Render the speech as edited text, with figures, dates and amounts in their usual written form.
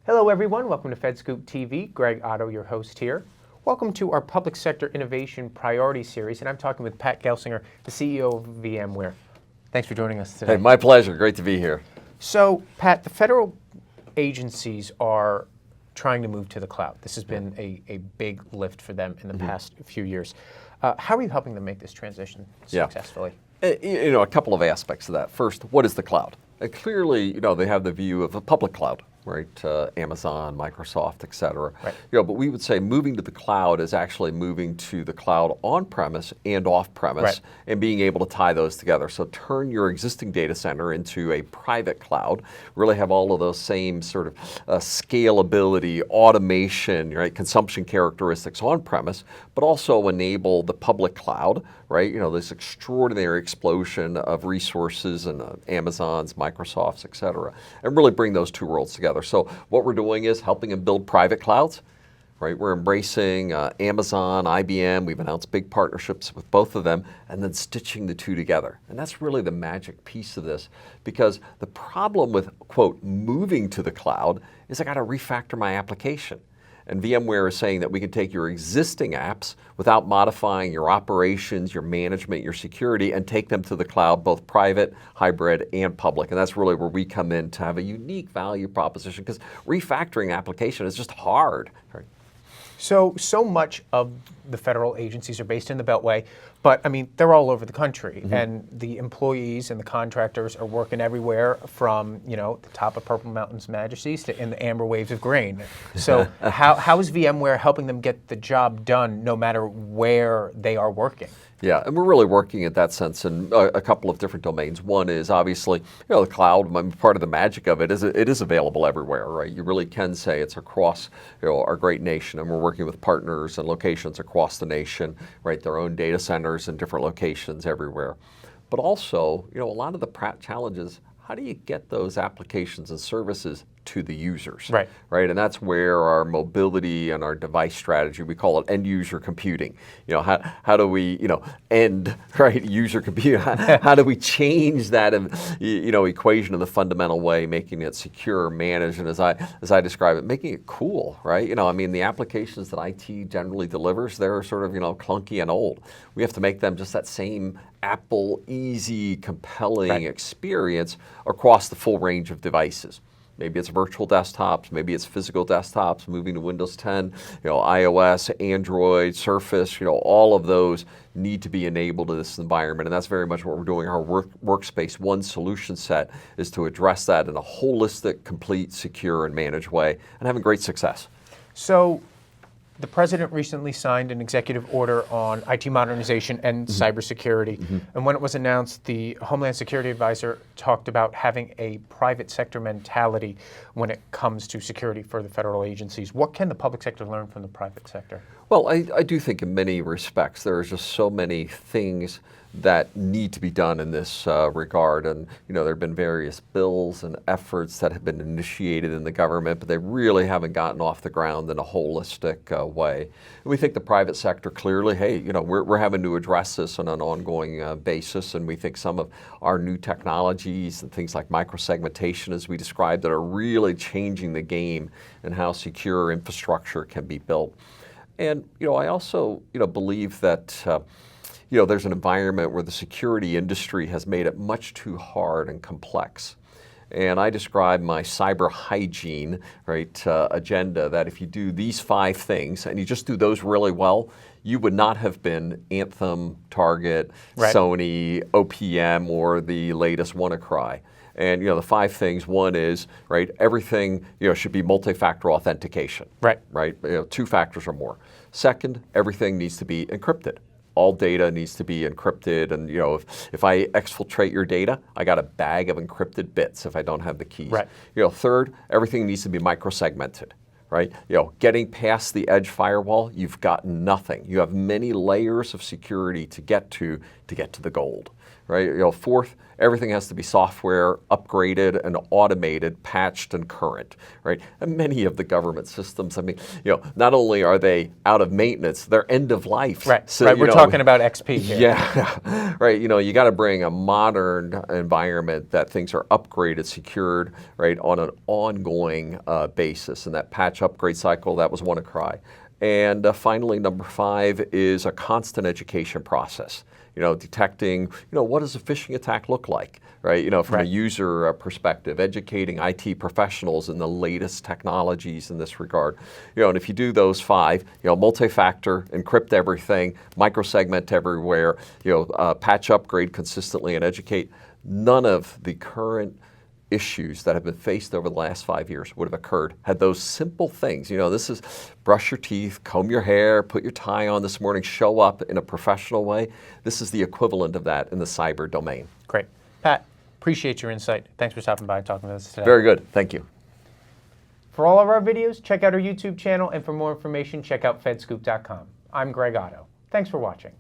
Hello everyone, welcome to FedScoop TV. Greg Otto, your host here. Welcome to our Public Sector Innovation Priority Series, and I'm talking with Pat Gelsinger, the CEO of VMware. Thanks for joining us today. Hey, my pleasure. Great to be here. So, Pat, the federal agencies are trying to move to the cloud. This has been a big lift for them in the past few years. How are you helping them make this transition successfully? A couple of aspects of that. First, what is the cloud? Clearly, they have the view of a public cloud, right? Amazon, Microsoft, et cetera. Right. But we would say moving to the cloud is actually moving to the cloud on-premise and off-premise, right, and being able to tie those together. So turn your existing data center into a private cloud, really have all of those same sort of scalability, automation, right, consumption characteristics on-premise, but also enable the public cloud, right? This extraordinary explosion of resources and Amazon's, Microsoft's, et cetera, and really bring those two worlds together. So what we're doing is helping them build private clouds, right? We're embracing Amazon, IBM. We've announced big partnerships with both of them, and then stitching the two together. And that's really the magic piece of this, because the problem with, quote, moving to the cloud is I got to refactor my application. And VMware is saying that we can take your existing apps without modifying your operations, your management, your security, and take them to the cloud, both private, hybrid, and public. And that's really where we come in to have a unique value proposition, because refactoring application is just hard. Right? So much of the federal agencies are based in the Beltway, but I mean, they're all over the country, and the employees and the contractors are working everywhere from, the top of Purple Mountain's majesties to in the amber waves of grain. So how is VMware helping them get the job done no matter where they are working? Yeah, and we're really working in that sense in a couple of different domains. One is obviously, the cloud. Part of the magic of it is it is available everywhere, right? You really can say it's across our great nation, and we're working with partners and locations across the nation, right? Their own data centers in different locations everywhere. But also, a lot of the challenges, how do you get those applications and services to the users? Right. Right, and that's where our mobility and our device strategy, we call it end user computing. How do we, end, right, user computing? How do we change that, equation in the fundamental way, making it secure, managed, and as I describe it, making it cool, right? The applications that IT generally delivers, they're sort of, clunky and old. We have to make them just that same Apple easy, compelling experience across the full range of devices. Maybe it's virtual desktops, maybe it's physical desktops, moving to Windows 10, iOS, Android, Surface, all of those need to be enabled in this environment. And that's very much what we're doing. Our Workspace ONE solution set is to address that in a holistic, complete, secure, and managed way, and having great success. So the president recently signed an executive order on IT modernization and cybersecurity. And when it was announced, the Homeland Security Advisor talked about having a private sector mentality when it comes to security for the federal agencies. What can the public sector learn from the private sector? Well, I do think in many respects there are just so many things that need to be done in this regard. And, there have been various bills and efforts that have been initiated in the government, but they really haven't gotten off the ground in a holistic way. And we think the private sector clearly, hey, we're having to address this on an ongoing basis. And we think some of our new technologies and things like microsegmentation, as we described, that are really changing the game and how secure infrastructure can be built. And, I also, believe that there's an environment where the security industry has made it much too hard and complex. And I describe my cyber hygiene, agenda, that if you do these 5 things and you just do those really well, you would not have been Anthem, Target, Sony, OPM, or the latest WannaCry. And the 5 things, one is, everything should be multi-factor authentication. Right. 2 factors or more. Second, everything needs to be encrypted. All data needs to be encrypted, and if I exfiltrate your data, I got a bag of encrypted bits if I don't have the keys. Right. Third, everything needs to be microsegmented. Right? Getting past the edge firewall, you've got nothing. You have many layers of security to get to the gold. right? Fourth, everything has to be software upgraded and automated, patched and current, right? And many of the government systems, I mean, not only are they out of maintenance, they're end of life. Right, So, right. We're talking about XP here. Yeah, right. You got to bring a modern environment that things are upgraded, secured, right, on an ongoing basis. And that patch upgrade cycle, that was one cry. And finally, number 5 is a constant education process. Detecting, what does a phishing attack look like, right? From a user perspective, educating IT professionals in the latest technologies in this regard. And if you do those 5, multi-factor, encrypt everything, microsegment everywhere, patch upgrade consistently and educate, none of the current issues that have been faced over the last 5 years would have occurred had those simple things. This is brush your teeth, comb your hair, put your tie on this morning, show up in a professional way. This is the equivalent of that in the cyber domain. Great. Pat, appreciate your insight. Thanks for stopping by and talking with us today. Very good. Thank you. For all of our videos, check out our YouTube channel, and for more information, check out fedscoop.com. I'm Greg Otto. Thanks for watching.